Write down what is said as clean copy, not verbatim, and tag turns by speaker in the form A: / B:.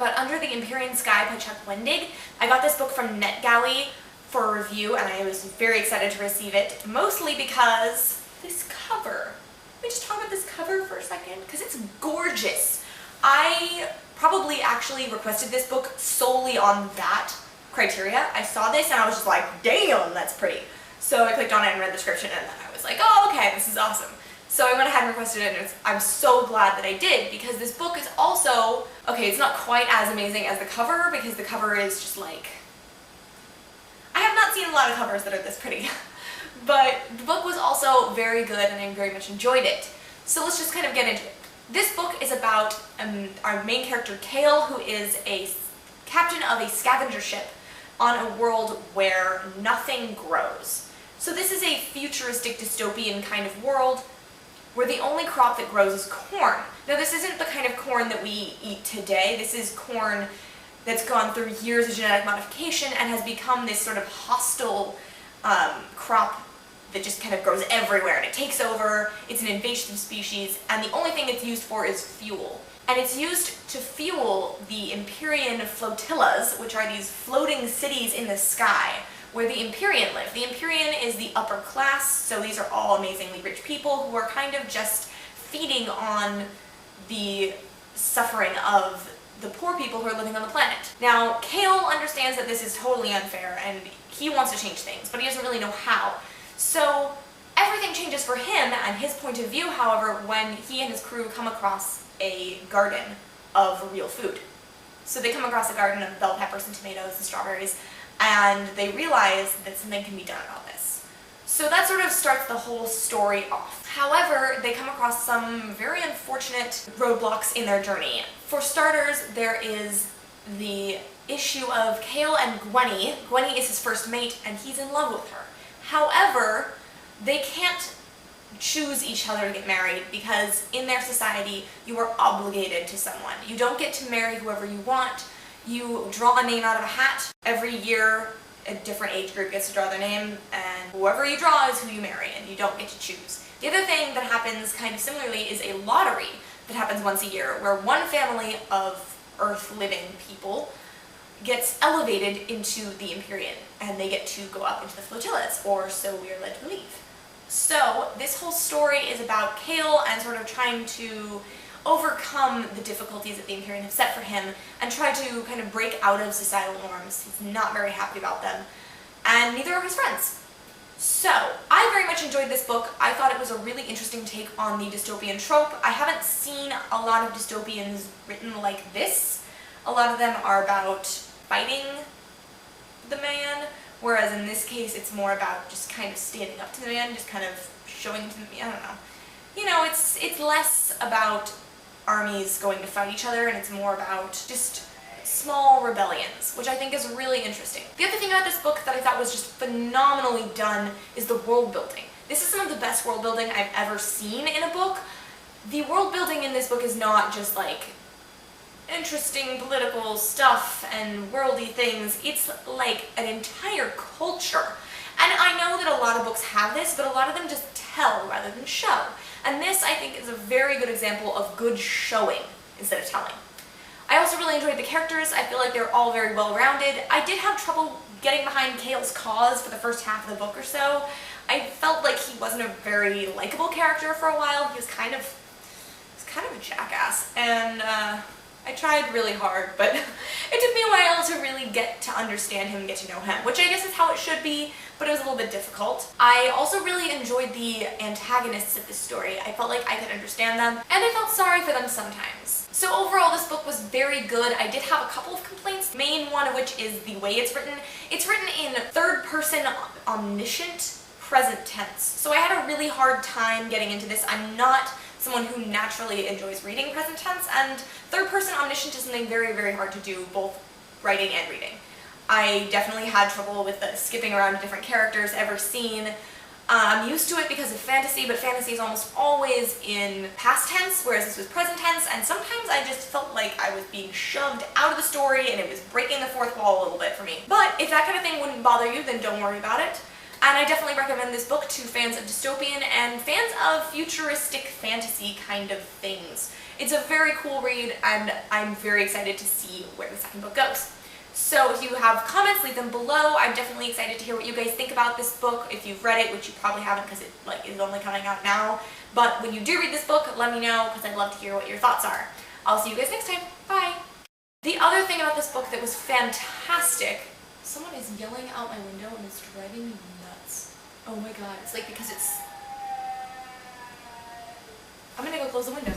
A: about Under the Empyrean Sky by Chuck Wendig. I got this book from NetGalley for a review, and I was very excited to receive it, mostly because this cover. Let me just talk about this cover for a second, because it's gorgeous. I probably actually requested this book solely on that criteria. I saw this and I was just like, damn, that's pretty. So I clicked on it and read the description, and then I was like, oh, okay, this is awesome. So I went ahead and requested it, and I'm so glad that I did, because this book is also, okay, it's not quite as amazing as the cover, because the cover is just like, I have not seen a lot of covers that are this pretty. But the book was also very good, and I very much enjoyed it. So let's just kind of get into it. This book is about our main character, Kale, who is a captain of a scavenger ship on a world where nothing grows. So this is a futuristic dystopian kind of world where the only crop that grows is corn. Now this isn't the kind of corn that we eat today. This is corn that's gone through years of genetic modification and has become this sort of hostile crop that just kind of grows everywhere, and it takes over. It's an invasive species, and the only thing it's used for is fuel. And it's used to fuel the Empyrean flotillas, which are these floating cities in the sky where the Empyrean live. The Empyrean is the upper class, so these are all amazingly rich people who are kind of just feeding on the suffering of the poor people who are living on the planet. Now, Kale understands that this is totally unfair, and he wants to change things, but he doesn't really know how. So everything changes for him and his point of view, however, when he and his crew come across a garden of real food. So they come across a garden of bell peppers and tomatoes and strawberries, and they realize that something can be done about this. So that sort of starts the whole story off. However, they come across some very unfortunate roadblocks in their journey. For starters, there is the issue of Kale and Gwenny. Gwenny is his first mate, and he's in love with her. However, they can't choose each other to get married, because in their society you are obligated to someone. You don't get to marry whoever you want. You draw a name out of a hat. Every year a different age group gets to draw their name, and whoever you draw is who you marry, and you don't get to choose. The other thing that happens kind of similarly is a lottery that happens once a year, where one family of Earth living people gets elevated into the Empyrean, and they get to go up into the flotillas, or so we are led to believe. So this whole story is about Kale and sort of trying to overcome the difficulties that the Empyrean have set for him and try to kind of break out of societal norms. He's not very happy about them, and neither are his friends. So I very much enjoyed this book. I thought it was a really interesting take on the dystopian trope. I haven't seen a lot of dystopians written like this. A lot of them are about fighting the man, whereas in this case it's more about just kind of standing up to the man, just kind of showing to the, I don't know. You know, it's less about armies going to fight each other, and it's more about just small rebellions, which I think is really interesting. The other thing about this book that I thought was just phenomenally done is the world building. This is some of the best world building I've ever seen in a book. The world building in this book is not just like interesting political stuff and worldy things. It's like an entire culture. And I know that a lot of books have this, but a lot of them just tell rather than show. And this, I think, is a very good example of good showing instead of telling. I also really enjoyed the characters. I feel like they're all very well-rounded. I did have trouble getting behind Kale's cause for the first half of the book or so. I felt like he wasn't a very likable character for a while. He was kind of a jackass, and I tried really hard, but it took me a while to really get to understand him and get to know him, which I guess is how it should be, but it was a little bit difficult. I also really enjoyed the antagonists of this story. I felt like I could understand them, and I felt sorry for them sometimes. So overall, this book was very good. I did have a couple of complaints, main one of which is the way it's written. It's written in third-person omniscient present tense, so I had a really hard time getting into this. I'm not someone who naturally enjoys reading present tense, and third-person omniscient is something very, very hard to do, both writing and reading. I definitely had trouble with the skipping around to different characters every scene. I'm used to it because of fantasy, but fantasy is almost always in past tense, whereas this was present tense, and sometimes I just felt like I was being shoved out of the story and it was breaking the fourth wall a little bit for me. But if that kind of thing wouldn't bother you, then don't worry about it. And I definitely recommend this book to fans of dystopian and fans of futuristic fantasy kind of things. It's a very cool read, and I'm very excited to see where the second book goes. So if you have comments, leave them below. I'm definitely excited to hear what you guys think about this book. If you've read it, which you probably haven't because it is only coming out now. But when you do read this book, let me know because I'd love to hear what your thoughts are. I'll see you guys next time. Bye! The other thing about this book that was fantastic, someone is yelling out my window and it's driving me nuts. Oh my god, it's like because it's... I'm gonna go close the window.